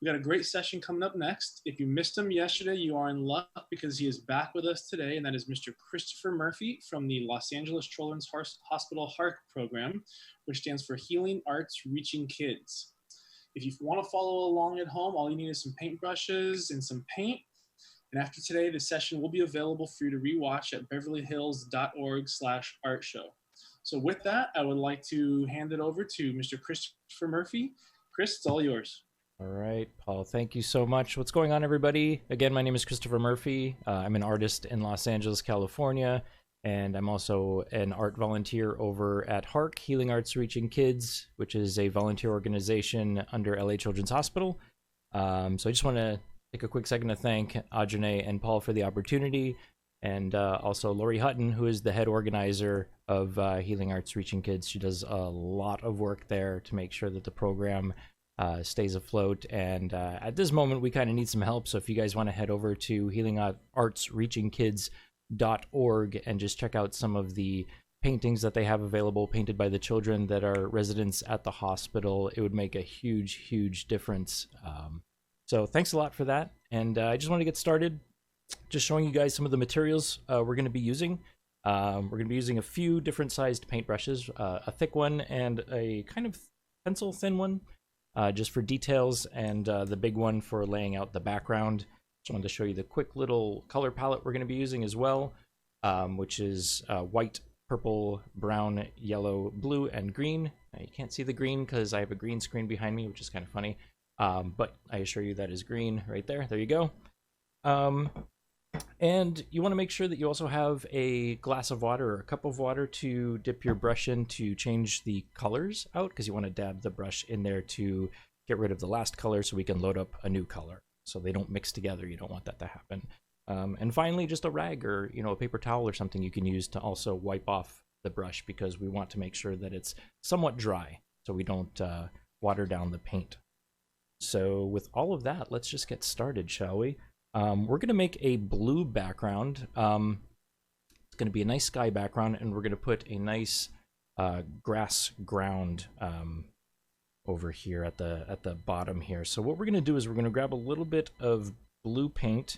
We got a great session coming up next. If you missed him yesterday, you are in luck because he is back with us today, and that is Mr. Christopher Murphy from the Los Angeles Children's Hospital HARK program, which stands for Healing Arts Reaching Kids. If you want to follow along at home, all you need is some paintbrushes and some paint. And after today, the session will be available for you to rewatch at beverlyhills.org/art show. So with that, I would like to hand it over to Mr. Christopher Murphy. Chris, it's all yours. All right, Paul, thank you so much. What's going on, everybody? Again, my name is Christopher Murphy. I'm an artist in Los Angeles, California, and I'm also an art volunteer over at HARK, Healing Arts Reaching Kids, which is a volunteer organization under LA Children's Hospital. So I just want to take a quick second to thank Ajane and Paul for the opportunity, and also Lori Hutton, who is the head organizer of Healing Arts Reaching Kids. She does a lot of work there to make sure that the program stays afloat, and at this moment we kind of need some help. So if you guys want to head over to healingartsreachingkids.org and just check out some of the paintings that they have available, painted by the children that are residents at the hospital, it would make a huge difference. So thanks a lot for that, and I just want to get started just showing you guys some of the materials we're going to be using. We're going to be using a few different sized paintbrushes, a thick one and a kind of pencil thin one, just for details, and the big one for laying out the background. Just wanted to show you the quick little color palette we're going to be using as well, which is white, purple, brown, yellow, blue, and green. Now, you can't see the green because I have a green screen behind me, which is kind of funny, but I assure you that is green right there. There you go. And you want to make sure that you also have a glass of water or a cup of water to dip your brush in to change the colors out, because you want to dab the brush in there to get rid of the last color so we can load up a new color so they don't mix together. You don't want that to happen. And finally, just a rag or a paper towel or something you can use to also wipe off the brush, because we want to make sure that it's somewhat dry so we don't water down the paint. So with all of that, let's just get started, shall we? We're going to make a blue background. It's going to be a nice sky background, and we're going to put a nice grass ground over here at the bottom here. So what we're going to do is we're going to grab a little bit of blue paint,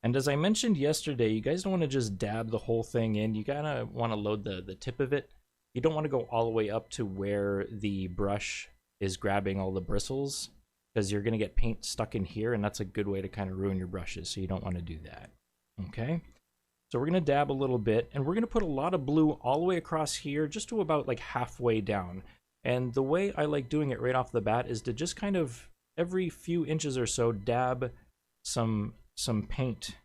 and as I mentioned yesterday, you guys don't want to just dab the whole thing in. You kind of want to load the tip of it. You don't want to go all the way up to where the brush is grabbing all the bristles, because you're going to get paint stuck in here, and that's a good way to kind of ruin your brushes, so you don't want to do that. Okay, so we're going to dab a little bit, and we're going to put a lot of blue all the way across here, just to about like halfway down. And the way I like doing it right off the bat is to just kind of every few inches or so dab some paint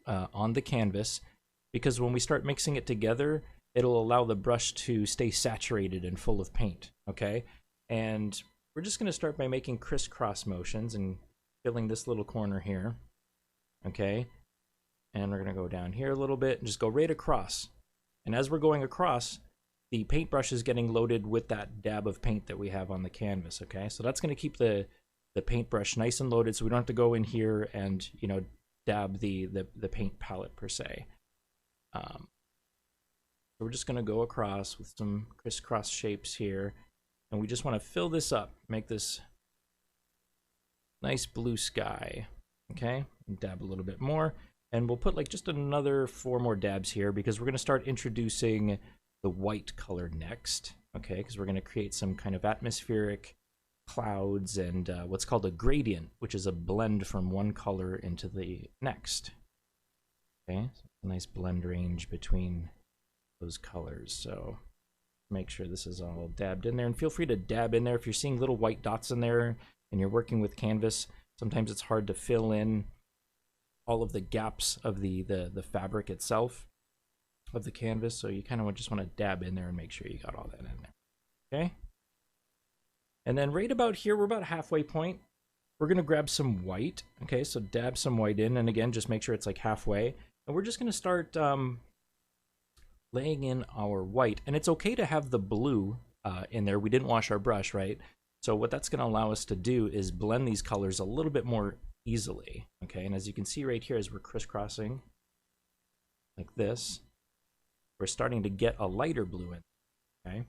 on the canvas, because when we start mixing it together, it'll allow the brush to stay saturated and full of paint. Okay, and we're just going to start by making crisscross motions and filling this little corner here, okay? And we're going to go down here a little bit and just go right across. And as we're going across, the paintbrush is getting loaded with that dab of paint that we have on the canvas, okay? So that's going to keep the paintbrush nice and loaded, so we don't have to go in here and, dab the paint palette per se. So we're just going to go across with some crisscross shapes here. And we just want to fill this up, make this nice blue sky, okay? And dab a little bit more, and we'll put like just another 4 more dabs here, because we're going to start introducing the white color next, okay? Because we're going to create some kind of atmospheric clouds and what's called a gradient, which is a blend from one color into the next, okay? So a nice blend range between those colors, so make sure this is all dabbed in there, and feel free to dab in there if you're seeing little white dots in there and you're working with canvas. Sometimes it's hard to fill in all of the gaps of the fabric itself of the canvas, so you kind of just want to dab in there and make sure you got all that in there. Okay, and then right about here, we're about halfway point, we're going to grab some white. Okay, so dab some white in, and again, just make sure it's like halfway, and we're just going to start laying in our white. And it's okay to have the blue in there. We didn't wash our brush, right? So what that's going to allow us to do is blend these colors a little bit more easily, okay? And as you can see right here, as we're crisscrossing like this, we're starting to get a lighter blue in, okay?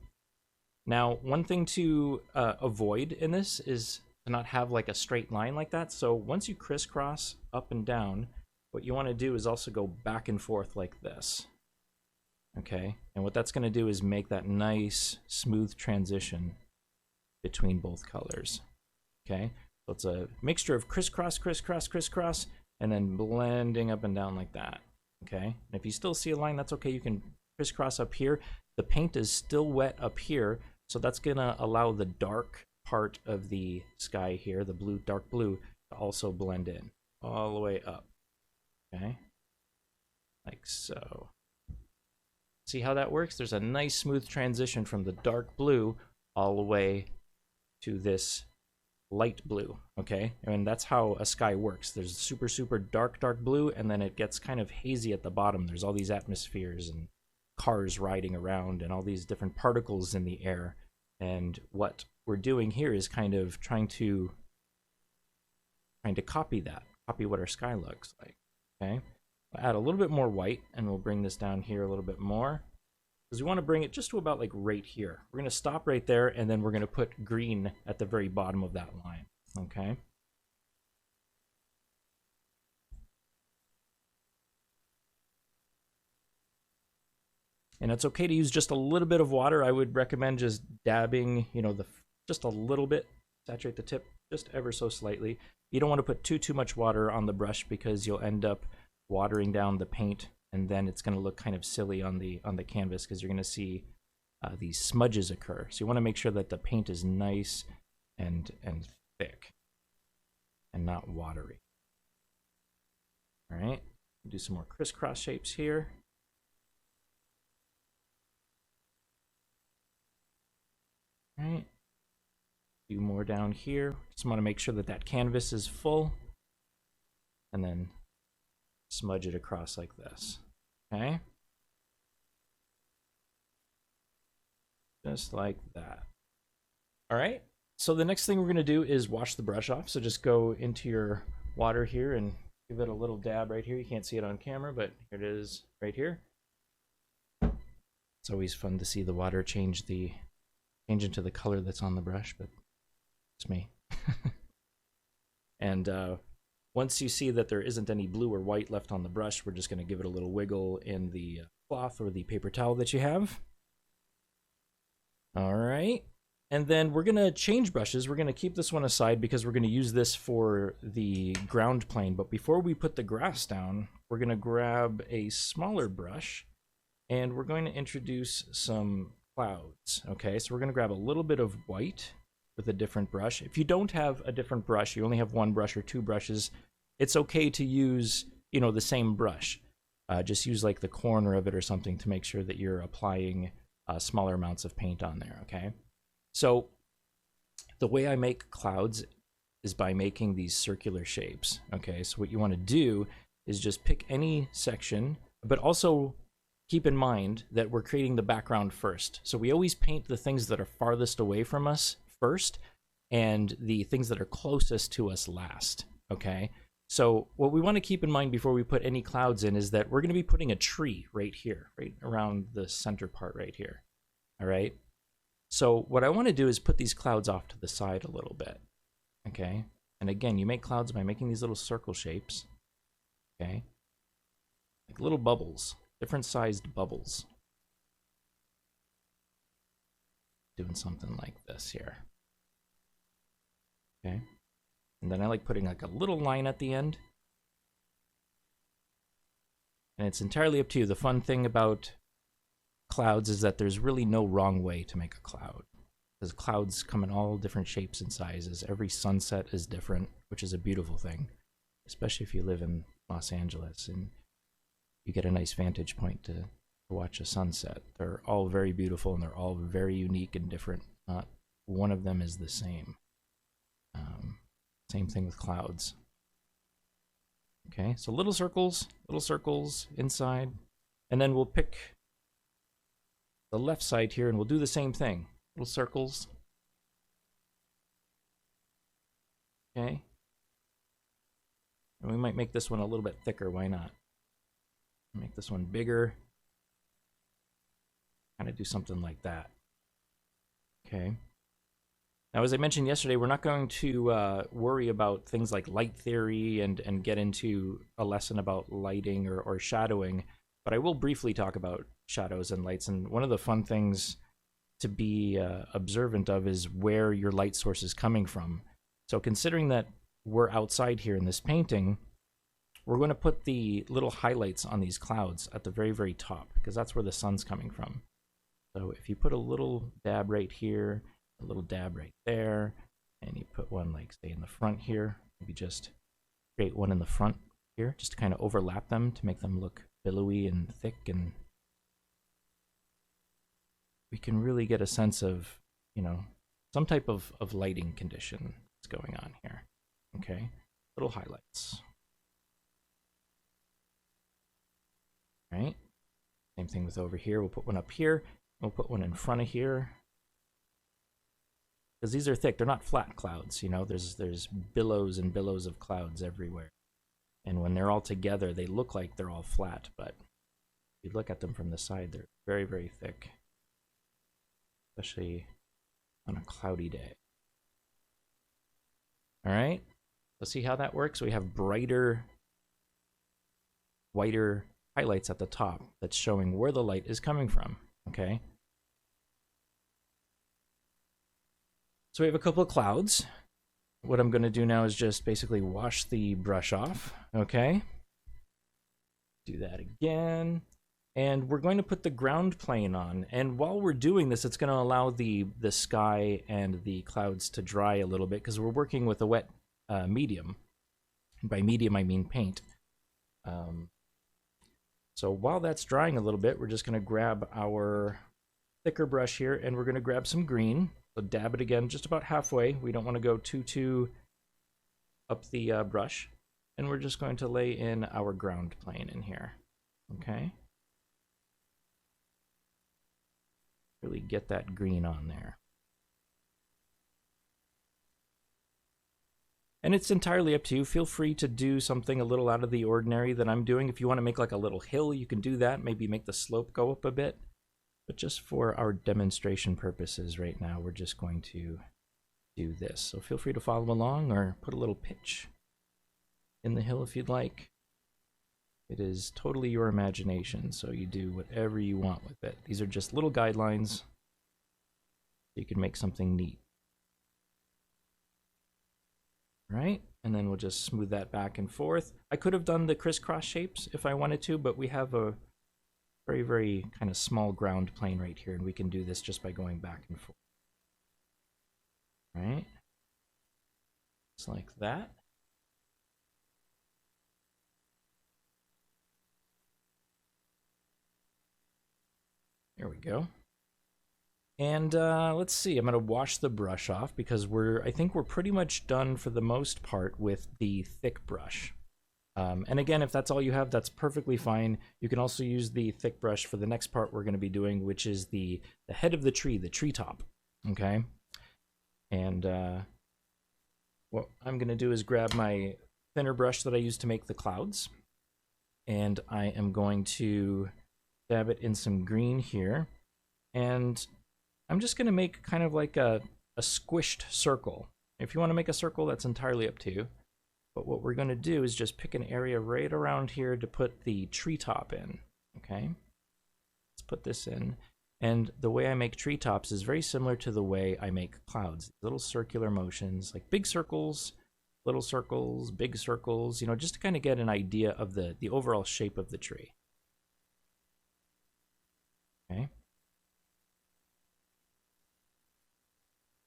Now, one thing to avoid in this is to not have like a straight line like that. So once you crisscross up and down, what you want to do is also go back and forth like this. Okay, and what that's going to do is make that nice smooth transition between both colors. Okay, so it's a mixture of crisscross, crisscross, crisscross, and then blending up and down like that. Okay, and if you still see a line, that's okay. You can crisscross up here. The paint is still wet up here, so that's going to allow the dark part of the sky here, the blue, dark blue, to also blend in all the way up. Okay, like so. See how that works? There's a nice smooth transition from the dark blue all the way to this light blue, okay? And that's how a sky works. There's super, super dark, dark blue, and then it gets kind of hazy at the bottom. There's all these atmospheres and cars riding around and all these different particles in the air. And what we're doing here is kind of trying to copy that, copy what our sky looks like, okay? We'll add a little bit more white, and we'll bring this down here a little bit more, because we want to bring it just to about like right here. We're going to stop right there, and then we're going to put green at the very bottom of that line, okay? And it's okay to use just a little bit of water. I would recommend just dabbing, you know, just a little bit, saturate the tip just ever so slightly. You don't want to put too much water on the brush, because you'll end up watering down the paint, and then it's going to look kind of silly on the canvas, because you're going to see these smudges occur. So you want to make sure that the paint is nice and thick and not watery. All right, do some more crisscross shapes here. All right, do more down here. Just want to make sure that that canvas is full, and then smudge it across like this, okay? Just like that. All right, so the next thing we're gonna do is wash the brush off. So just go into your water here and give it a little dab right here. You can't see it on camera, but here it is right here. It's always fun to see the water change into the color that's on the brush, but it's me. And once you see that there isn't any blue or white left on the brush, we're just going to give it a little wiggle in the cloth or the paper towel that you have. All right. And then we're going to change brushes. We're going to keep this one aside because we're going to use this for the ground plane. But before we put the grass down, we're going to grab a smaller brush, and we're going to introduce some clouds. Okay, so we're going to grab a little bit of white with a different brush. If you don't have a different brush, you only have one brush or two brushes, it's okay to use, you know, the same brush. Just use like the corner of it or something to make sure that you're applying smaller amounts of paint on there, okay? So the way I make clouds is by making these circular shapes, okay? So what you want to do is just pick any section, but also keep in mind that we're creating the background first. So we always paint the things that are farthest away from us first, and the things that are closest to us last, okay? So what we want to keep in mind before we put any clouds in is that we're going to be putting a tree right here, right around the center part right here, all right? So what I want to do is put these clouds off to the side a little bit, okay? And again, you make clouds by making these little circle shapes, okay? Like little bubbles, different sized bubbles. Doing something like this here. Okay. And then I like putting like a little line at the end. And it's entirely up to you. The fun thing about clouds is that there's really no wrong way to make a cloud, because clouds come in all different shapes and sizes. Every sunset is different, which is a beautiful thing, especially if you live in Los Angeles and you get a nice vantage point to watch a sunset. They're all very beautiful, and they're all very unique and different. Not one of them is the same. Same thing with clouds. Okay, so little circles inside, and then we'll pick the left side here, and we'll do the same thing. Little circles. Okay. And we might make this one a little bit thicker, why not? Make this one bigger. Kind of do something like that. Okay. Now, as I mentioned yesterday, we're not going to worry about things like light theory and get into a lesson about lighting or shadowing, but I will briefly talk about shadows and lights. And one of the fun things to be observant of is where your light source is coming from. So considering that we're outside here in this painting, we're going to put the little highlights on these clouds at the very, very top, because that's where the sun's coming from. So if you put a little dab right here, a little dab right there, and you put one, like, say, in the front here, maybe just create one in the front here, just to kind of overlap them to make them look billowy and thick, and we can really get a sense of, you know, some type of lighting condition that's going on here. Okay, little highlights. All right, same thing with over here. We'll put one up here. We'll put one in front of here. Because these are thick, they're not flat clouds, you know, there's billows and billows of clouds everywhere. And when they're all together, they look like they're all flat, but if you look at them from the side, they're very, very thick. Especially on a cloudy day. All right, let's see how that works. We have brighter, whiter highlights at the top that's showing where the light is coming from, okay? So we have a couple of clouds. What I'm going to do now is just basically wash the brush off, okay? Do that again. And we're going to put the ground plane on. And while we're doing this, it's going to allow the sky and the clouds to dry a little bit, because we're working with a wet medium. And by medium, I mean paint. So while that's drying a little bit, we're just going to grab our thicker brush here, and we're going to grab some green. So dab it again, just about halfway. We don't want to go too up the brush. And we're just going to lay in our ground plane in here. Okay? Really get that green on there. And it's entirely up to you. Feel free to do something a little out of the ordinary that I'm doing. If you want to make like a little hill, you can do that. Maybe make the slope go up a bit. But just for our demonstration purposes right now, we're just going to do this. So feel free to follow along or put a little pitch in the hill if you'd like. It is totally your imagination, so you do whatever you want with it. These are just little guidelines. You can make something neat. Right? And then we'll just smooth that back and forth. I could have done the crisscross shapes if I wanted to, but we have a very, very kind of small ground plane right here, and we can do this just by going back and forth. Right? Just like that. There we go. And let's see, I'm going to wash the brush off because I think we're pretty much done for the most part with the thick brush. And again, if that's all you have, that's perfectly fine. You can also use the thick brush for the next part we're going to be doing, which is the head of the treetop. Okay? And what I'm going to do is grab my thinner brush that I used to make the clouds. And I am going to dab it in some green here. And I'm just going to make kind of like a squished circle. If you want to make a circle, that's entirely up to you. But what we're going to do is just pick an area right around here to put the treetop in. Okay? Let's put this in. And the way I make treetops is very similar to the way I make clouds. Little circular motions, like big circles, little circles, big circles, you know, just to kind of get an idea of the overall shape of the tree. Okay?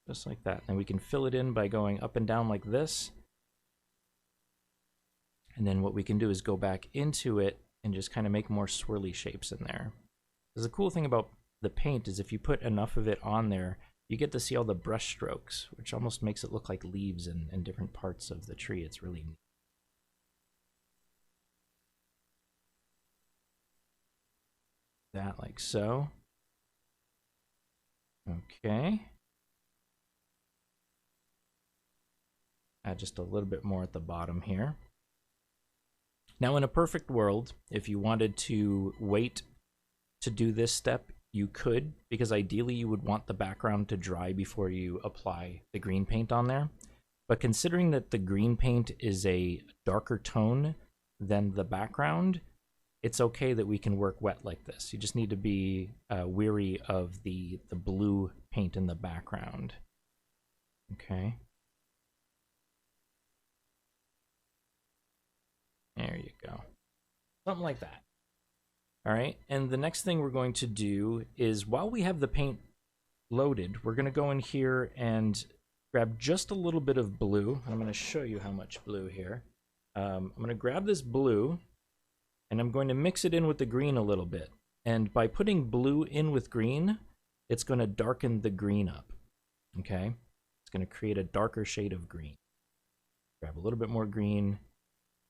Just like that. And we can fill it in by going up and down like this. And then what we can do is go back into it and just kind of make more swirly shapes in there. Because the cool thing about the paint is if you put enough of it on there, you get to see all the brush strokes, which almost makes it look like leaves and different parts of the tree. It's really neat. That like so. Okay. Add just a little bit more at the bottom here. Now, in a perfect world, if you wanted to wait to do this step, you could, because ideally you would want the background to dry before you apply the green paint on there. But considering that the green paint is a darker tone than the background, it's okay that we can work wet like this. You just need to be weary of the blue paint in the background. Okay. There you go. Something like that. All right, and the next thing we're going to do is, while we have the paint loaded, we're going to go in here and grab just a little bit of blue. I'm going to show you how much blue here. I'm going to grab this blue, and I'm going to mix it in with the green a little bit. And by putting blue in with green, it's going to darken the green up, okay? It's going to create a darker shade of green. Grab a little bit more green,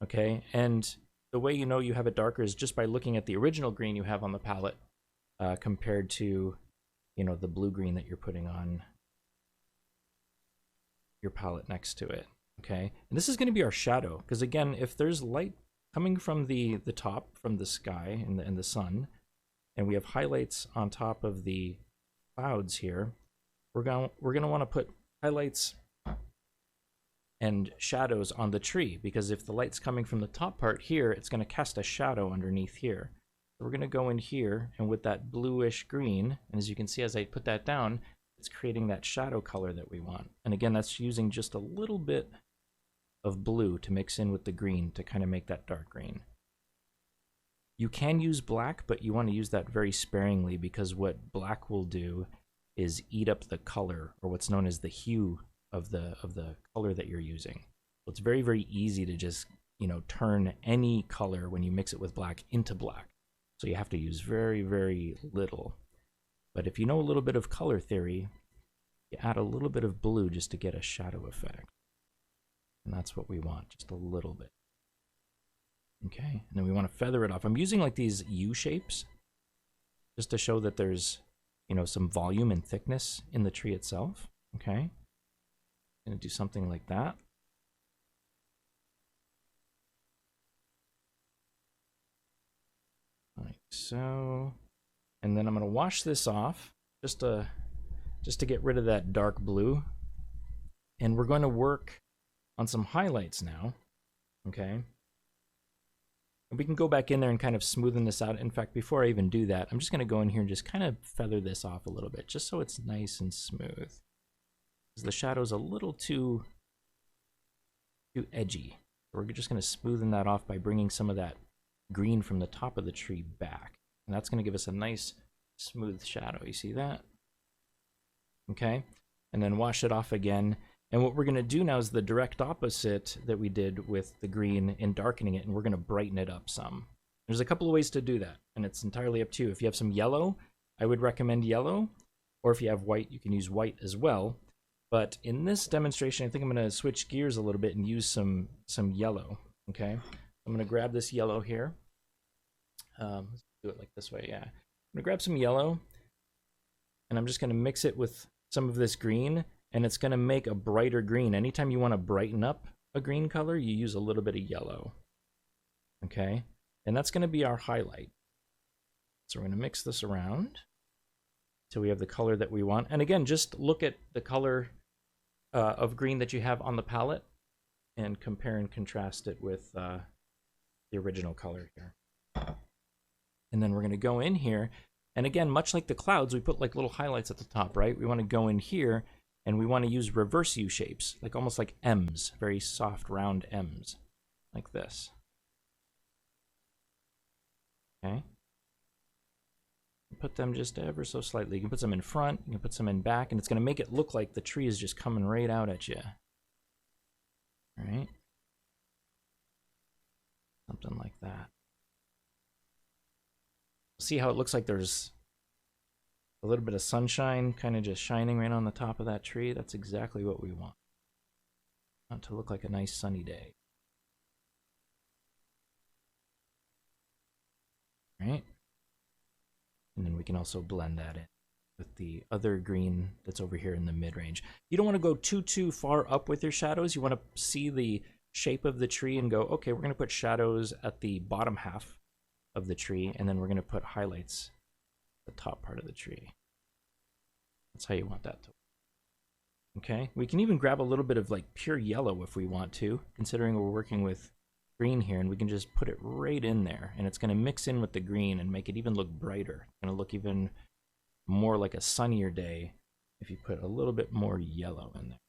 okay? And the way you know you have it darker is just by looking at the original green you have on the palette compared to, you know, the blue-green that you're putting on your palette next to it, okay? And this is going to be our shadow, because again, if there's light coming from the top, from the sky and the sun, and we have highlights on top of the clouds here, we're going to want to put highlights and shadows on the tree, because if the light's coming from the top part here, it's going to cast a shadow underneath here. So we're going to go in here, and with that bluish green, and as you can see as I put that down, it's creating that shadow color that we want. And again, that's using just a little bit of blue to mix in with the green to kind of make that dark green. You can use black, but you want to use that very sparingly, because what black will do is eat up the color, or what's known as the hue of the color that you're using. So it's very, very easy to just, you know, turn any color when you mix it with black into black. So you have to use very, very little. But if you know a little bit of color theory, you add a little bit of blue just to get a shadow effect. And that's what we want, just a little bit. Okay, and then we want to feather it off. I'm using like these U shapes just to show that there's, you know, some volume and thickness in the tree itself. Okay. Going to do something like that. Like so. And then I'm going to wash this off just to get rid of that dark blue. And we're going to work on some highlights now. Okay. And we can go back in there and kind of smoothen this out. In fact, before I even do that, I'm just going to go in here and just kind of feather this off a little bit, just so it's nice and smooth. The shadow's a little too edgy. We're just going to smoothen that off by bringing some of that green from the top of the tree back. And that's going to give us a nice smooth shadow. You see that? Okay. And then wash it off again. And what we're going to do now is the direct opposite that we did with the green in darkening it, and we're going to brighten it up some. There's a couple of ways to do that, and it's entirely up to you. If you have some yellow, I would recommend yellow, or if you have white, you can use white as well. But in this demonstration, I think I'm going to switch gears a little bit and use some yellow, okay? I'm going to grab this yellow here. Let's do it like this way, yeah. I'm going to grab some yellow, and I'm just going to mix it with some of this green, and it's going to make a brighter green. Anytime you want to brighten up a green color, you use a little bit of yellow, okay? And that's going to be our highlight. So we're going to mix this around till we have the color that we want. And again, just look at the color of green that you have on the palette and compare and contrast it with the original color here. And then we're going to go in here, and again, much like the clouds, we put like little highlights at the top, right? We want to go in here and we want to use reverse U shapes, like almost like M's, very soft round M's, like this. Okay. Put them just ever so slightly. You can put some in front, you can put some in back, and it's going to make it look like the tree is just coming right out at you. All right. Something like that. See how it looks like there's a little bit of sunshine kind of just shining right on the top of that tree? That's exactly what we want. Want it to look like a nice sunny day. All right. And then we can also blend that in with the other green that's over here in the mid-range. You don't want to go too far up with your shadows. You want to see the shape of the tree and go, okay, we're going to put shadows at the bottom half of the tree, and then we're going to put highlights the top part of the tree. That's how you want that to look. Okay, we can even grab a little bit of like pure yellow if we want to, considering we're working with green here, and we can just put it right in there, and it's going to mix in with the green and make it even look brighter. It's going to look even more like a sunnier day if you put a little bit more yellow in there.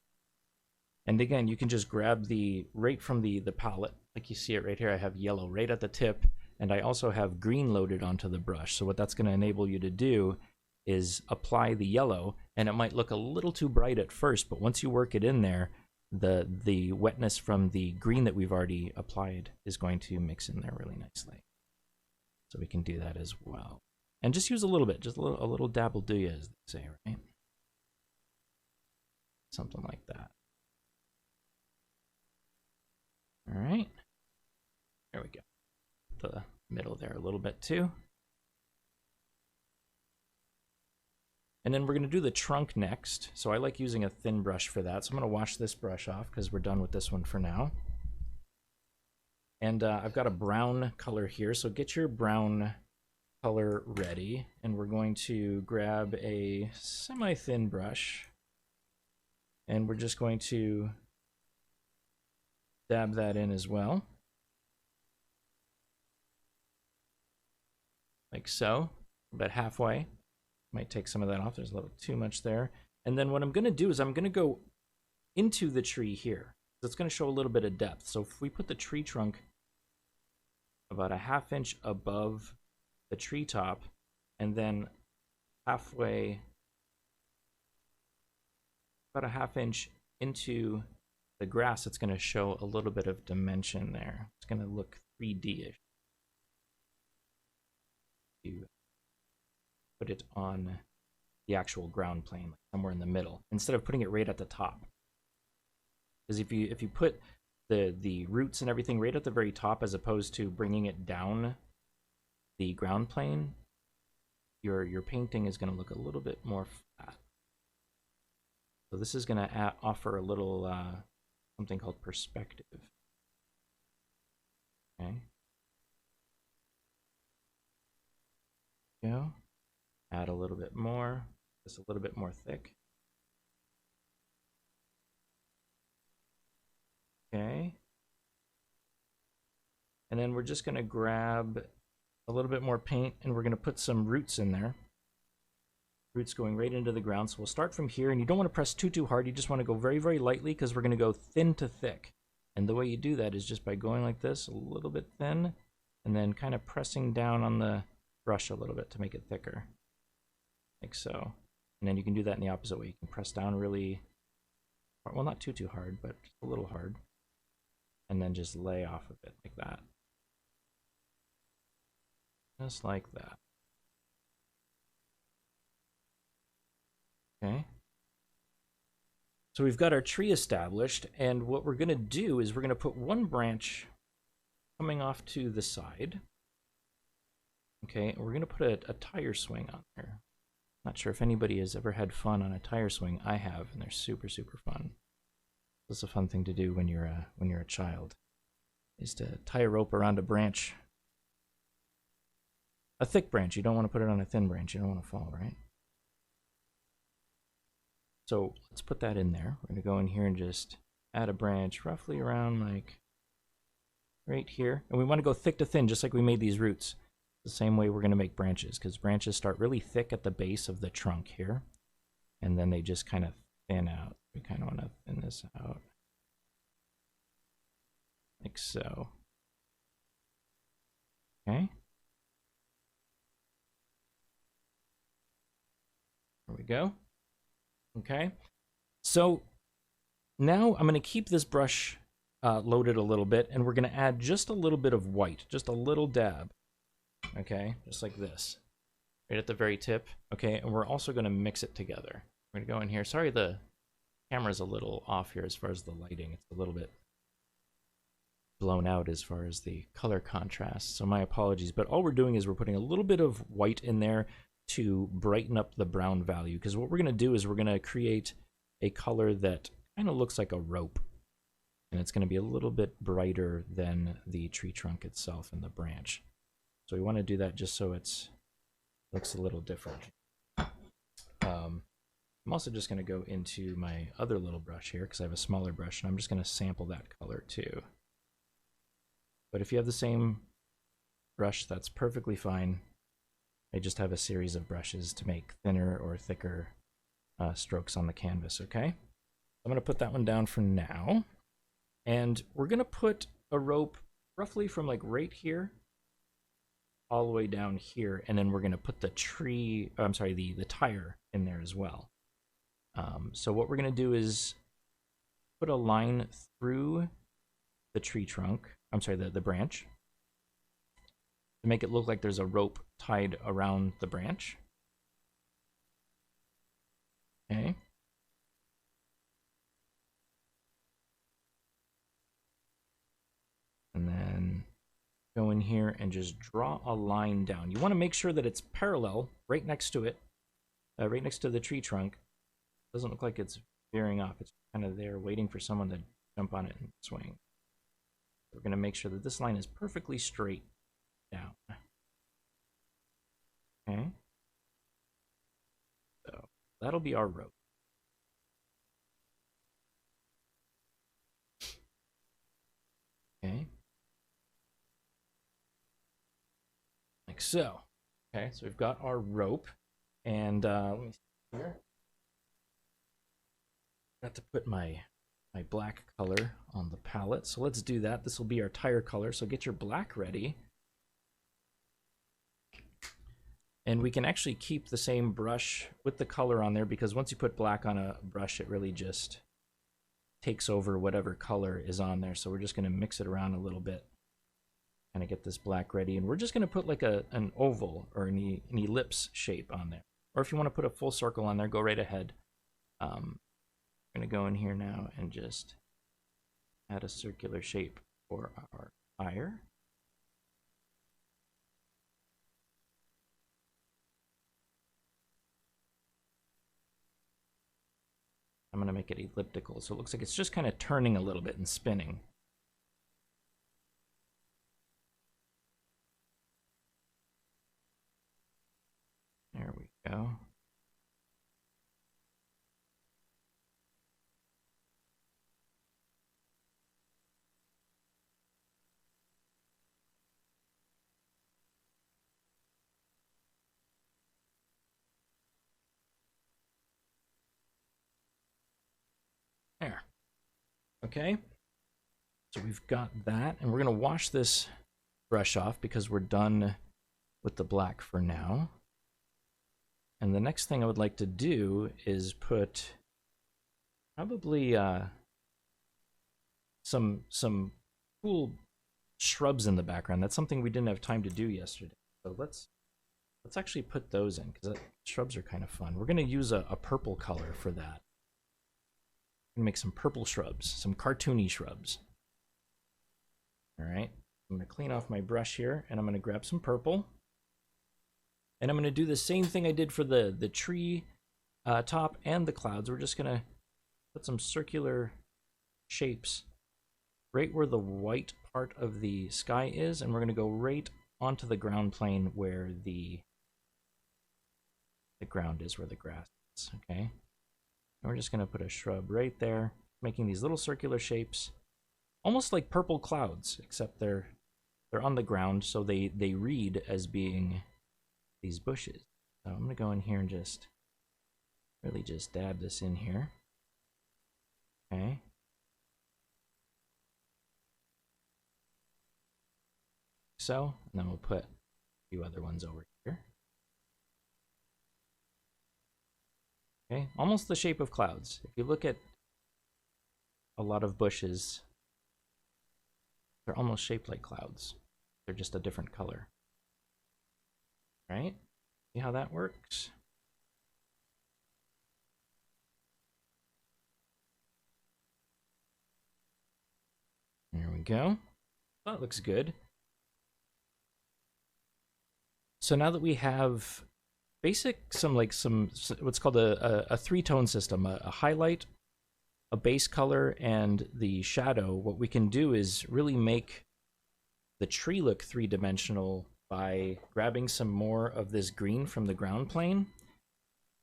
And again, you can just grab the right from the palette, like you see it right here. I have yellow right at the tip, and I also have green loaded onto the brush. So what that's going to enable you to do is apply the yellow, and it might look a little too bright at first, but once you work it in there, the wetness from the green that we've already applied is going to mix in there really nicely. So we can do that as well. And just use a little bit, just a little dab will do you, as they say, right? Something like that. All right. There we go. The middle there a little bit too. And then we're going to do the trunk next. So I like using a thin brush for that. So I'm going to wash this brush off because we're done with this one for now. And I've got a brown color here. So get your brown color ready. And we're going to grab a semi-thin brush. And we're just going to dab that in as well. Like so. About halfway. Might take some of that off. There's a little too much there. And then what I'm going to do is I'm going to go into the tree here. It's going to show a little bit of depth. So if we put the tree trunk about a ½ inch above the treetop, and then halfway, about a ½ inch into the grass, it's going to show a little bit of dimension there. It's going to look 3D-ish. You put it on the actual ground plane, like somewhere in the middle, instead of putting it right at the top. Because if you put the roots and everything right at the very top, as opposed to bringing it down the ground plane, your painting is going to look a little bit more flat. So this is going to offer a little something called perspective. Okay. Go. Add a little bit more, just a little bit more thick. Okay. And then we're just going to grab a little bit more paint, and we're going to put some roots in there. Roots going right into the ground. So we'll start from here, and you don't want to press too hard. You just want to go very, very lightly, because we're going to go thin to thick. And the way you do that is just by going like this, a little bit thin, and then kind of pressing down on the brush a little bit to make it thicker. Like so. And then you can do that in the opposite way. You can press down really, well, not too hard, but just a little hard. And then just lay off of it like that. Just like that. Okay. So we've got our tree established, and what we're going to do is we're going to put one branch coming off to the side. Okay, and we're going to put a tire swing on there. Not sure if anybody has ever had fun on a tire swing. I have, and they're super, super fun. It's a fun thing to do when you're a child, is to tie a rope around a branch. A thick branch. You don't want to put it on a thin branch. You don't want to fall, right? So let's put that in there. We're going to go in here and just add a branch roughly around like right here. And we want to go thick to thin, just like we made these roots. The same way we're going to make branches, because branches start really thick at the base of the trunk here, and then they just kind of thin out. We kind of want to thin this out like so. Okay. There we go. Okay. So now I'm going to keep this brush loaded a little bit, and we're going to add just a little bit of white, just a little dab. Okay, just like this, right at the very tip. Okay, and we're also going to mix it together. We're going to go in here. Sorry, the camera's a little off here as far as the lighting. It's a little bit blown out as far as the color contrast, so my apologies. But all we're doing is we're putting a little bit of white in there to brighten up the brown value, because what we're going to do is we're going to create a color that kind of looks like a rope, and it's going to be a little bit brighter than the tree trunk itself and the branch. So we want to do that just so it's Looks a little different. I'm also just going to go into my other little brush here because I have a smaller brush, and I'm just going to sample that color too. But if you have the same brush, that's perfectly fine. I just have a series of brushes to make thinner or thicker strokes on the canvas, okay? I'm going to put that one down for now. And we're going to put a rope roughly from like right here all the way down here, and then we're going to put the the tire in there as well. So what we're going to do is put a line through the tree trunk, the branch, to make it look like there's a rope tied around the branch. Okay. And then go in here and just draw a line down. You want to make sure that it's parallel right next to it, right next to the tree trunk. Doesn't look like it's veering off. It's kind of there waiting for someone to jump on it and swing. We're going to make sure that this line is perfectly straight down. Okay. So that'll be our rope. Okay. Like so. Okay, so we've got our rope. And let me see here. Got to put my black color on the palette. So let's do that. This will be our tire color. So get your black ready. And we can actually keep the same brush with the color on there, because once you put black on a brush, it really just takes over whatever color is on there. So we're just going to mix it around a little bit. Kind of get this black ready. And we're just going to put like an oval or an ellipse shape on there. Or if you want to put a full circle on there, go right ahead. I'm going to go in here now and just add a circular shape for our tire. I'm going to make it elliptical, so it looks like it's just kind of turning a little bit and spinning. There we go. There. Okay. So we've got that, and we're going to wash this brush off because we're done with the black for now. And the next thing I would like to do is put probably some cool shrubs in the background. That's something we didn't have time to do yesterday. So let's actually put those in, because shrubs are kind of fun. We're going to use a purple color for that. Make some purple shrubs, some cartoony shrubs. All right, I'm going to clean off my brush here, and I'm going to grab some purple. And I'm going to do the same thing I did for the tree top and the clouds. We're just going to put some circular shapes right where the white part of the sky is, and we're going to go right onto the ground plane where the ground is, where the grass is, okay? And we're just going to put a shrub right there, making these little circular shapes, almost like purple clouds, except they're on the ground, so they read as being these bushes. So I'm going to go in here and just really just dab this in here. Okay. So, and then we'll put a few other ones over here. Okay, almost the shape of clouds. If you look at a lot of bushes, they're almost shaped like clouds. They're just a different color. Right? See how that works? There we go. That looks good. So now that we have some what's called a three-tone system, a highlight, a base color, and the shadow, what we can do is really make the tree look three-dimensional by grabbing some more of this green from the ground plane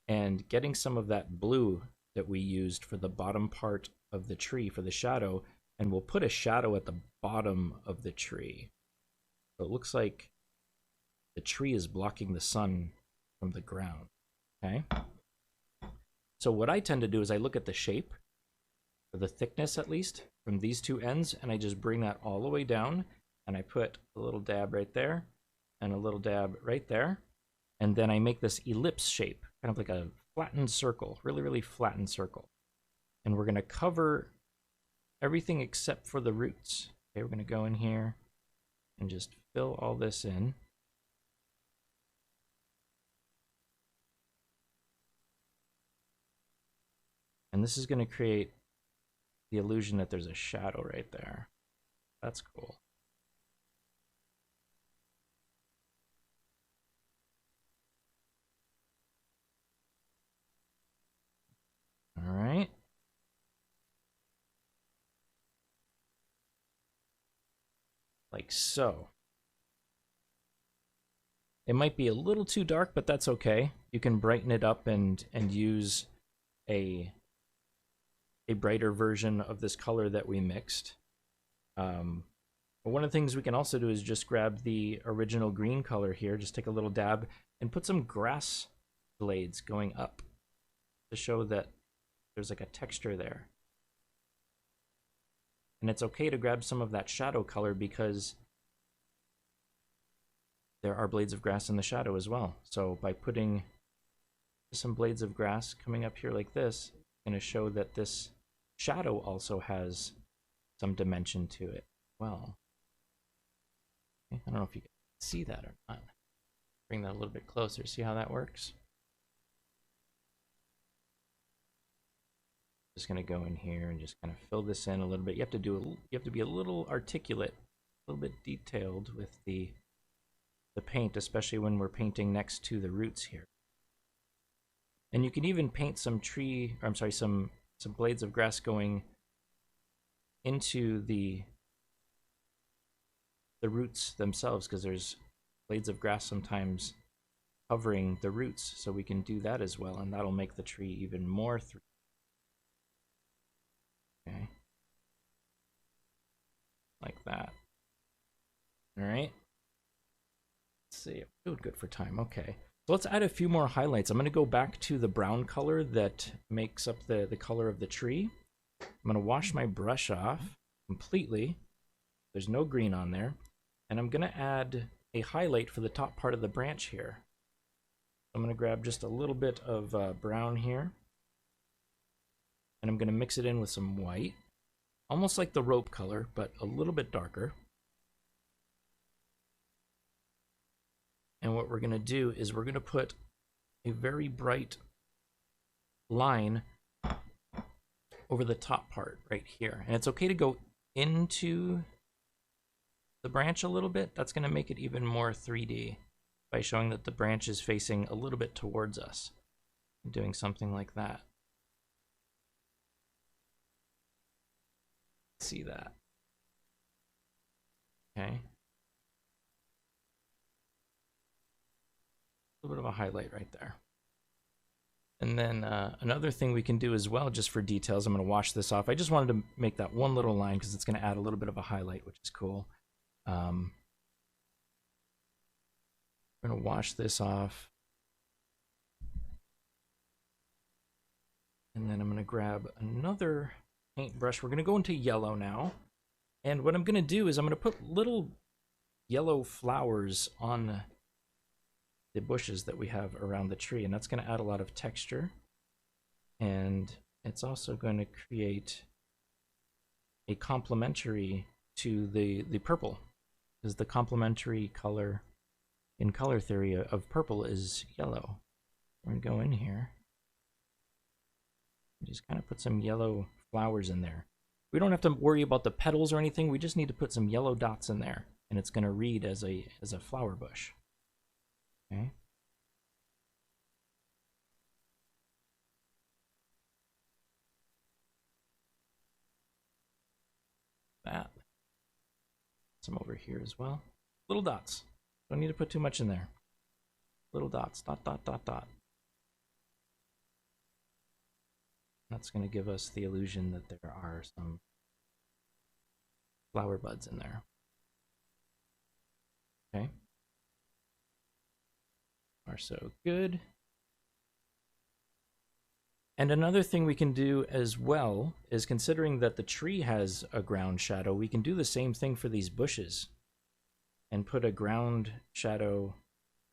and getting some of that blue that we used for the bottom part of the tree for the shadow, and we'll put a shadow at the bottom of the tree. So it looks like the tree is blocking the sun from the ground, okay? So what I tend to do is I look at the shape, or the thickness at least, from these two ends, and I just bring that all the way down, and I put a little dab right there, and a little dab right there, and then I make this ellipse shape, kind of like a flattened circle, really, really flattened circle. And we're gonna cover everything except for the roots. Okay, we're gonna go in here and just fill all this in. And this is gonna create the illusion that there's a shadow right there. That's cool. All right. Like so. It might be a little too dark, but that's okay. You can brighten it up and use a brighter version of this color that we mixed. But one of the things we can also do is just grab the original green color here, just take a little dab, and put some grass blades going up to show that there's like a texture there. And it's okay to grab some of that shadow color because there are blades of grass in the shadow as well. So by putting some blades of grass coming up here like this, it's going to show that this shadow also has some dimension to it. Well, okay, I don't know if you can see that or not. Bring that a little bit closer, see how that works? Just gonna go in here and just kind of fill this in a little bit. You have to be a little articulate, a little bit detailed with the paint, especially when we're painting next to the roots here. And you can even paint some some blades of grass going into the roots themselves, because there's blades of grass sometimes covering the roots, so we can do that as well, and that'll make the tree even more okay, like that. All right, let's see, we're doing good for time. Okay, so let's add a few more highlights. I'm going to go back to the brown color that makes up the color of the tree. I'm going to wash my brush off completely. There's no green on there. And I'm going to add a highlight for the top part of the branch here. I'm going to grab just a little bit of brown here. And I'm going to mix it in with some white. Almost like the rope color, but a little bit darker. And what we're going to do is we're going to put a very bright line over the top part right here. And it's okay to go into the branch a little bit. That's going to make it even more 3D by showing that the branch is facing a little bit towards us. Doing something like that. See that? Okay. A little bit of a highlight right there. And then another thing we can do as well, just for details, I'm going to wash this off. I just wanted to make that one little line because it's going to add a little bit of a highlight, which is cool. I'm going to wash this off. And then I'm going to grab another paintbrush. We're going to go into yellow now. And what I'm going to do is I'm going to put little yellow flowers on the bushes that we have around the tree. And that's going to add a lot of texture. And it's also going to create a complementary to the purple. Because the complementary color in color theory of purple is yellow. We're going to go in here and just kind of put some yellow flowers in there. We don't have to worry about the petals or anything. We just need to put some yellow dots in there, and it's going to read as a flower bush. Okay. That. Some over here as well. Little dots. Don't need to put too much in there. Little dots, dot, dot, dot, dot. That's going to give us the illusion that there are some flower buds in there. Okay. Are so good. And another thing we can do as well is, considering that the tree has a ground shadow, we can do the same thing for these bushes and put a ground shadow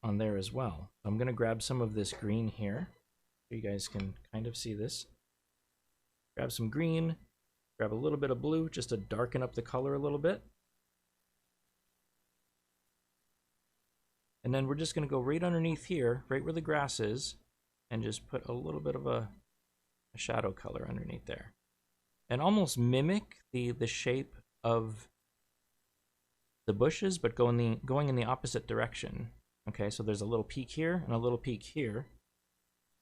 on there as well. I'm going to grab some of this green here so you guys can kind of see this. Grab some green, grab a little bit of blue just to darken up the color a little bit. And then we're just going to go right underneath here, right where the grass is, and just put a little bit of a shadow color underneath there. And almost mimic the shape of the bushes, but going in the opposite direction. Okay, so there's a little peak here and a little peak here.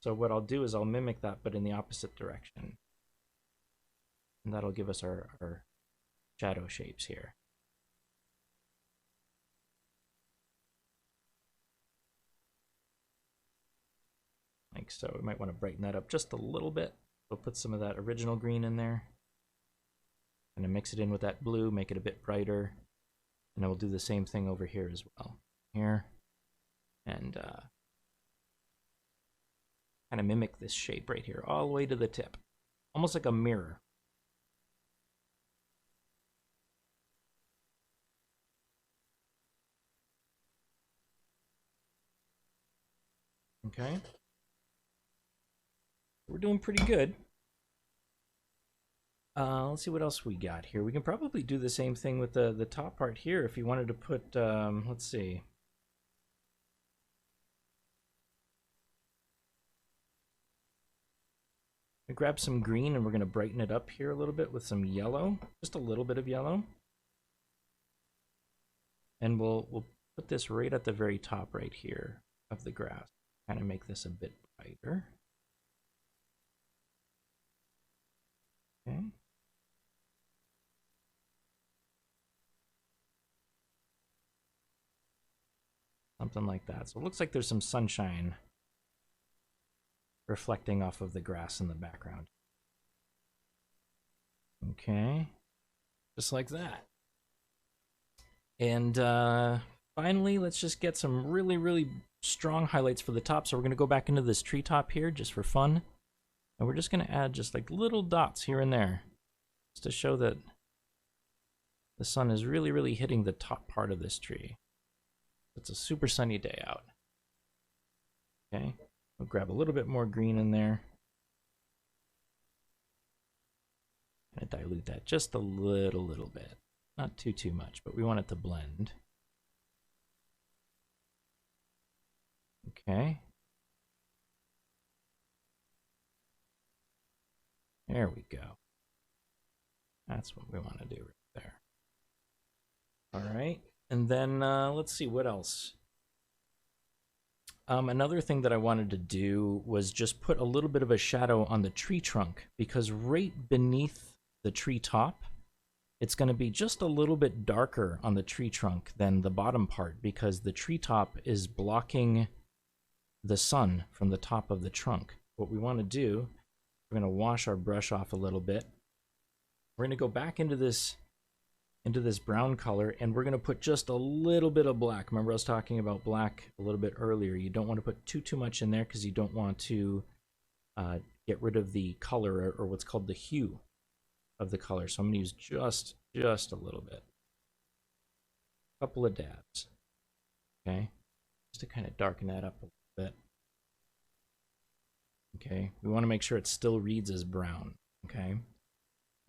So what I'll do is I'll mimic that, but in the opposite direction. And that'll give us our shadow shapes here. Like so. We might want to brighten that up just a little bit. We'll put some of that original green in there. And then mix it in with that blue, make it a bit brighter. And then we'll do the same thing over here as well. Here. And kind of mimic this shape right here, all the way to the tip. Almost like a mirror. Okay. We're doing pretty good. Let's see what else we got here. We can probably do the same thing with the top part here if you wanted to put, let's see. Grab some green and we're going to brighten it up here a little bit with some yellow, just a little bit of yellow. And we'll put this right at the very top right here of the grass. Kind of make this a bit brighter. Okay. Something like that. So it looks like there's some sunshine reflecting off of the grass in the background. Okay. Just like that. And finally, let's just get some really, really strong highlights for the top. So we're going to go back into this treetop here just for fun. And we're just going to add just like little dots here and there, just to show that the sun is really, really hitting the top part of this tree. It's a super sunny day out. Okay, we'll grab a little bit more green in there. And dilute that just a little bit. Not too much, but we want it to blend. Okay. There we go. That's what we want to do right there. All right. And then let's see what else. Another thing that I wanted to do was just put a little bit of a shadow on the tree trunk, because right beneath the tree top, it's going to be just a little bit darker on the tree trunk than the bottom part, because the tree top is blocking the sun from the top of the trunk. What we want to do, we're going to wash our brush off a little bit. We're going to go back into this brown color, and we're going to put just a little bit of black. Remember I was talking about black a little bit earlier. You don't want to put too much in there, because you don't want to get rid of the color, or what's called the hue of the color. So I'm going to use just a little bit. A couple of dabs. Okay? Just to kind of darken that up a little bit. Okay? We want to make sure it still reads as brown. Okay?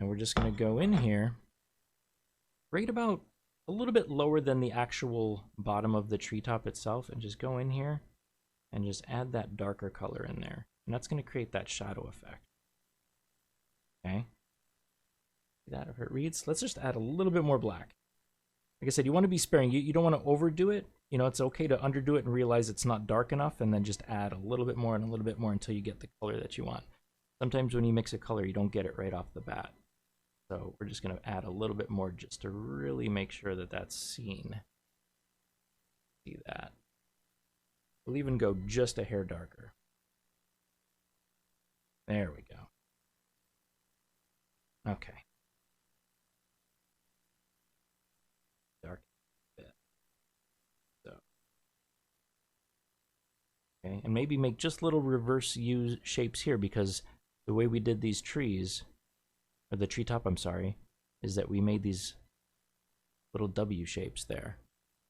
And we're just going to go in here right about a little bit lower than the actual bottom of the treetop itself, and just go in here and just add that darker color in there. And that's going to create that shadow effect. Okay? See that if it reads? Let's just add a little bit more black. Like I said, you want to be sparing. You don't want to overdo it. You know, it's okay to underdo it and realize it's not dark enough, and then just add a little bit more and a little bit more until you get the color that you want. Sometimes when you mix a color, you don't get it right off the bat. So we're just going to add a little bit more just to really make sure that that's seen. See that. We'll even go just a hair darker. There we go. Okay. Dark a bit. So. Okay, and maybe make just little reverse U shapes here, because the way we did these trees, or the treetop, I'm sorry, is that we made these little W shapes there.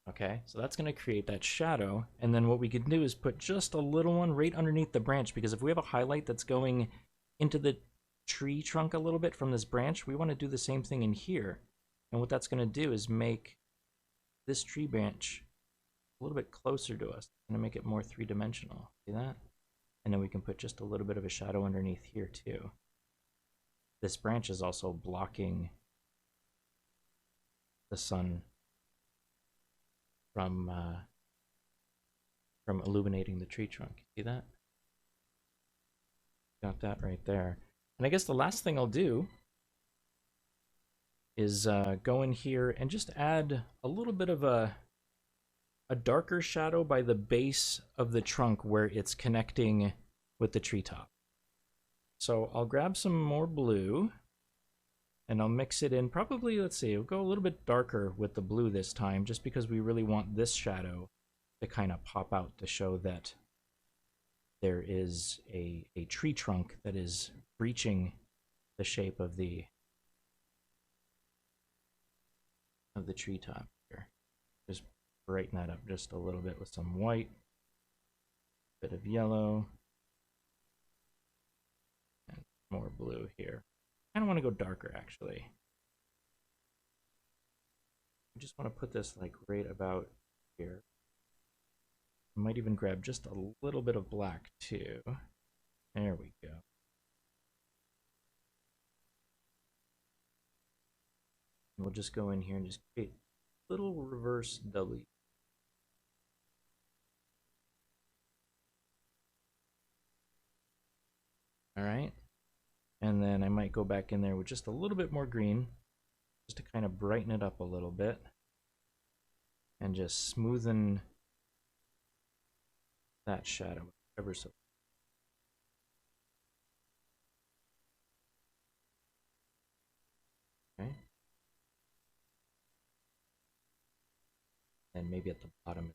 Okay, so that's going to create that shadow, and then what we can do is put just a little one right underneath the branch, because if we have a highlight that's going into the tree trunk a little bit from this branch, we want to do the same thing in here. And what that's going to do is make this tree branch a little bit closer to us. It's going to make it more three-dimensional. See that? And then we can put just a little bit of a shadow underneath here too. This branch is also blocking the sun from illuminating the tree trunk. See that? Got that right there. And I guess the last thing I'll do is go in here and just add a little bit of a darker shadow by the base of the trunk where it's connecting with the treetop. So I'll grab some more blue and I'll mix it in. Probably, let's see, we'll go a little bit darker with the blue this time, just because we really want this shadow to kind of pop out to show that there is a tree trunk that is breaching the shape of the treetop here. Just brighten that up just a little bit with some white, bit of yellow, and more blue here. I kind of want to go darker, actually. I just want to put this like right about here. I might even grab just a little bit of black too. There we go. We'll just go in here and just create a little reverse W. All right. And then I might go back in there with just a little bit more green, just to kind of brighten it up a little bit. And just smoothen that shadow ever so. Okay. And maybe at the bottom,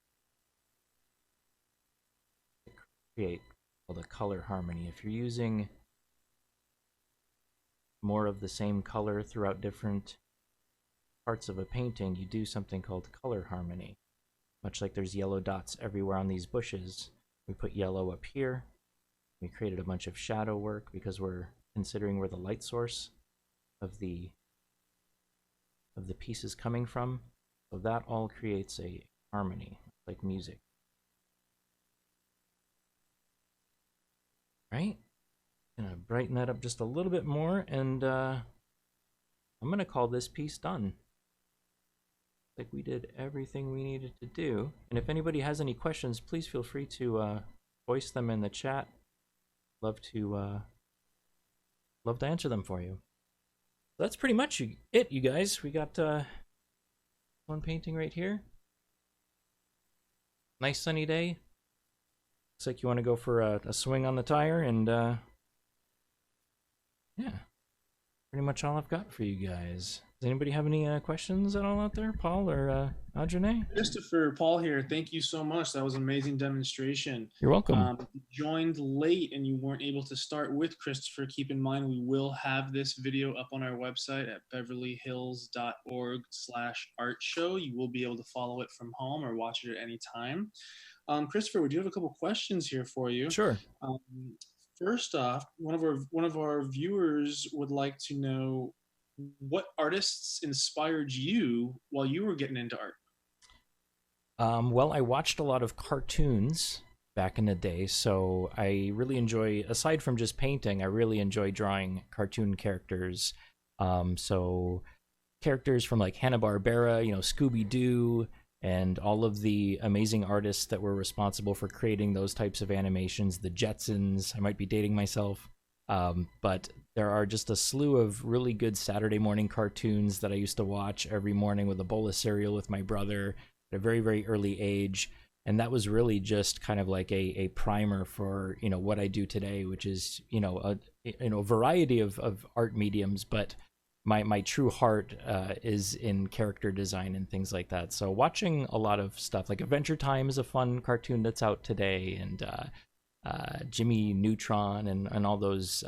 create the color harmony. If you're using more of the same color throughout different parts of a painting, you do something called color harmony. Much like there's yellow dots everywhere on these bushes, we put yellow up here. We created a bunch of shadow work because we're considering where the light source of the piece is coming from. So that all creates a harmony, like music. Right? Gonna brighten that up just a little bit more, and I'm gonna call this piece done. Like we did everything we needed to do. And if anybody has any questions, please feel free to voice them in the chat. Love to answer them for you. That's pretty much it, you guys. We got one painting right here. Nice sunny day. Looks like you want to go for a swing on the tire, and yeah, pretty much all I've got for you guys. Does anybody have any questions at all out there, Paul or Audrey? Christopher, Paul here. Thank you so much. That was an amazing demonstration. You're welcome. If you joined late and you weren't able to start with Christopher, keep in mind we will have this video up on our website at beverlyhills.org/art show. You will be able to follow it from home or watch it at any time. Christopher, we do have a couple questions here for you. Sure. First off, one of our viewers would like to know what artists inspired you while you were getting into art. Well, I watched a lot of cartoons back in the day, so I really enjoy, aside from just painting, I really enjoy drawing cartoon characters. So characters from like Hanna-Barbera, Scooby-Doo, and all of the amazing artists that were responsible for creating those types of animations, the Jetsons. I might be dating myself, but there are just a slew of really good Saturday morning cartoons that I used to watch every morning with a bowl of cereal with my brother. at a very, very early age. And that was really just kind of like a primer for, what I do today, which is, a variety of art mediums, but my true heart is in character design and things like that. So watching a lot of stuff like Adventure Time is a fun cartoon that's out today, and Jimmy Neutron and all those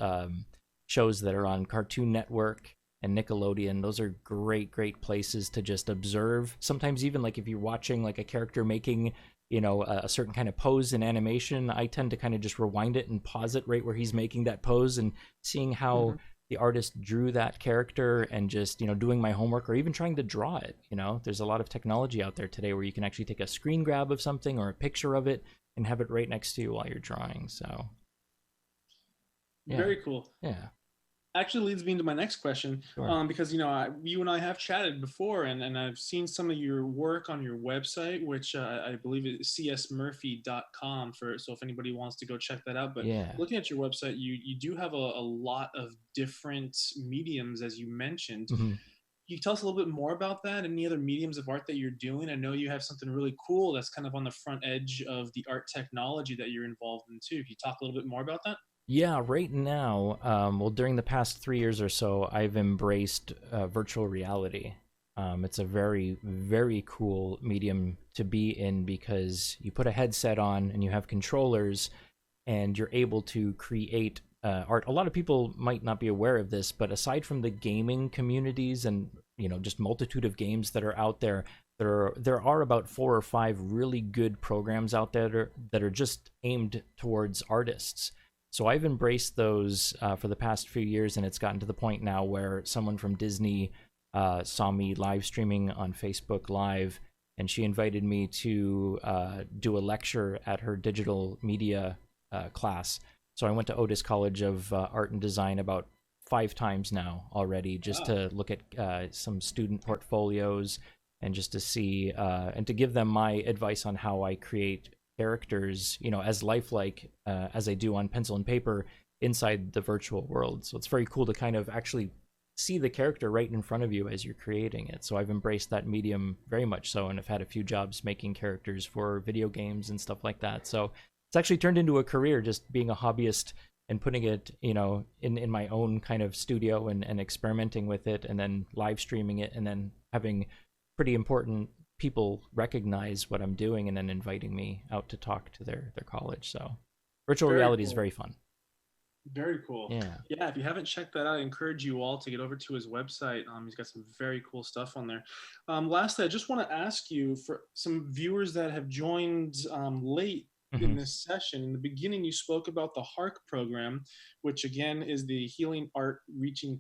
shows that are on Cartoon Network and Nickelodeon. Those are great places to just observe. Sometimes even like if you're watching like a character making a certain kind of pose in animation, I tend to kind of just rewind it and pause it right where he's making that pose and seeing how the artist drew that character, and just doing my homework or even trying to draw it. There's a lot of technology out there today where you can actually take a screen grab of something or a picture of it and have it right next to you while you're drawing. So yeah. Very cool. Yeah. Actually leads me into my next question. Sure. Because you and I have chatted before, and I've seen some of your work on your website, which I believe is csmurphy.com, so if anybody wants to go check that out. But Yeah. looking at your website, you do have a lot of different mediums, as you mentioned. Mm-hmm. Can you tell us a little bit more about that? Any other mediums of art that you're doing? I know you have something really cool that's kind of on the front edge of the art technology that you're involved in too. Can you talk a little bit more about that? Yeah, right now, during the past 3 years or so, I've embraced virtual reality. It's a very, very cool medium to be in because you put a headset on and you have controllers and you're able to create art. A lot of people might not be aware of this, but aside from the gaming communities and, just multitude of games that are out there, there are about 4 or 5 really good programs out there that are just aimed towards artists. So I've embraced those for the past few years, and it's gotten to the point now where someone from Disney saw me live streaming on Facebook Live, and she invited me to do a lecture at her digital media class. So I went to Otis College of Art and Design about 5 times now already, just to look at some student portfolios and just to see and to give them my advice on how I create characters, as lifelike as I do on pencil and paper inside the virtual world. So it's very cool to kind of actually see the character right in front of you as you're creating it. So I've embraced that medium very much so, and I've had a few jobs making characters for video games and stuff like that. So it's actually turned into a career, just being a hobbyist and putting it, in my own kind of studio and experimenting with it, and then live streaming it, and then having pretty important people recognize what I'm doing and then inviting me out to talk to their college. So virtual reality is very fun. Very cool. Yeah. If you haven't checked that out, I encourage you all to get over to his website. He's got some very cool stuff on there. Lastly, I just want to ask you, for some viewers that have joined late in this session, in the beginning you spoke about the HARK program, which again is the Healing Arts Reaching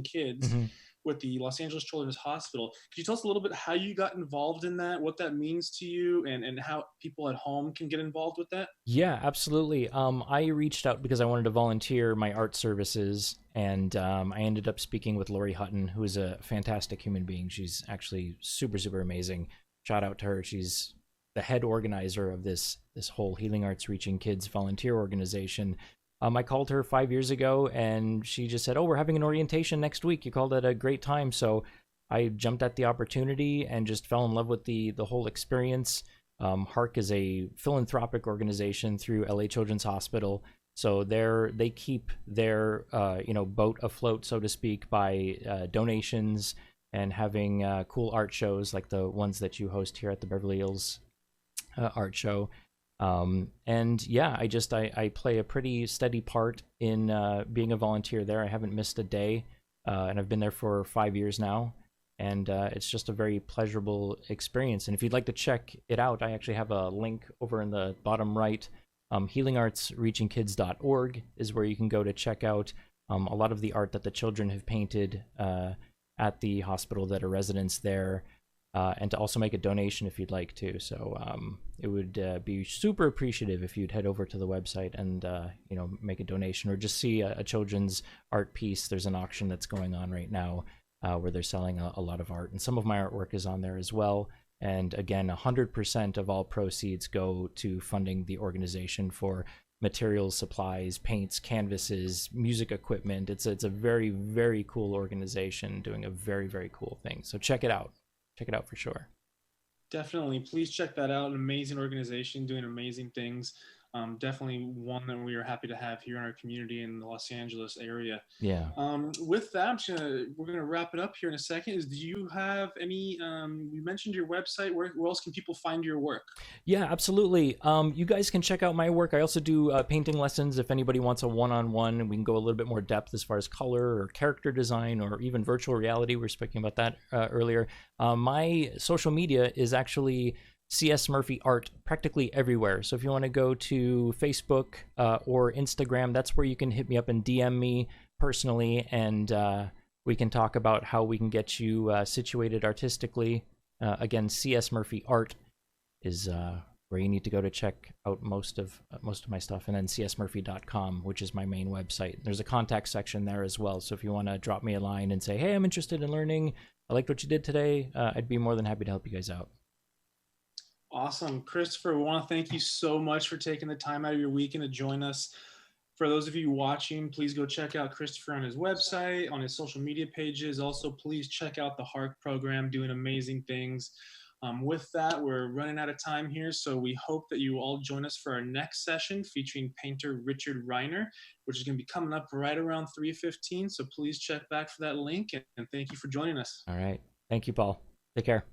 Kids with the Los Angeles Children's Hospital. Could you tell us a little bit how you got involved in that, what that means to you, and how people at home can get involved with that? Yeah, absolutely. I reached out because I wanted to volunteer my art services, and I ended up speaking with Lori Hutton, who is a fantastic human being. She's actually super, super amazing. Shout out to her. She's the head organizer of this whole Healing Arts Reaching Kids volunteer organization. I called her 5 years ago, and she just said, "Oh, we're having an orientation next week. You called it a great time." So I jumped at the opportunity and just fell in love with the whole experience. HARK is a philanthropic organization through LA Children's Hospital. So they keep their boat afloat, so to speak, by donations and having cool art shows like the ones that you host here at the Beverly Hills Art Show. And yeah, I play a pretty steady part in being a volunteer there. I haven't missed a day, and I've been there for 5 years now, and it's just a very pleasurable experience. And if you'd like to check it out, I actually have a link over in the bottom right. healingartsreachingkids.org is where you can go to check out a lot of the art that the children have painted at the hospital that are residents there. And to also make a donation if you'd like to. So it would be super appreciative if you'd head over to the website and make a donation, or just see a children's art piece. There's an auction that's going on right now where they're selling a lot of art, and some of my artwork is on there as well. And again, 100% of all proceeds go to funding the organization for materials, supplies, paints, canvases, music equipment. It's a very, very cool organization doing a very, very cool thing. So check it out. Check it out for sure. Definitely. Please check that out. An amazing organization doing amazing things. Definitely one that we are happy to have here in our community in the Los Angeles area. Yeah. With that, we're gonna wrap it up here in a second. Do you have any? You mentioned your website. Where else can people find your work? Yeah, absolutely. You guys can check out my work. I also do painting lessons if anybody wants a one-on-one, and we can go a little bit more depth as far as color or character design or even virtual reality. We were speaking about that earlier. My social media is actually CS Murphy Art practically everywhere. So if you want to go to Facebook or Instagram, that's where you can hit me up and DM me personally, and we can talk about how we can get you situated artistically. Again, CS Murphy Art is where you need to go to check out most of my stuff, and then csmurphy.com, which is my main website. There's a contact section there as well, so if you want to drop me a line and say, hey, I'm interested in learning, I liked what you did today, I'd be more than happy to help you guys out. Awesome. Christopher, we want to thank you so much for taking the time out of your weekend to join us. For those of you watching, please go check out Christopher on his website, on his social media pages. Also, please check out the HARK program, doing amazing things. With that, we're running out of time here, so we hope that you all join us for our next session featuring painter Richard Reiner, which is going to be coming up right around 3:15. So please check back for that link, and thank you for joining us. All right. Thank you, Paul. Take care.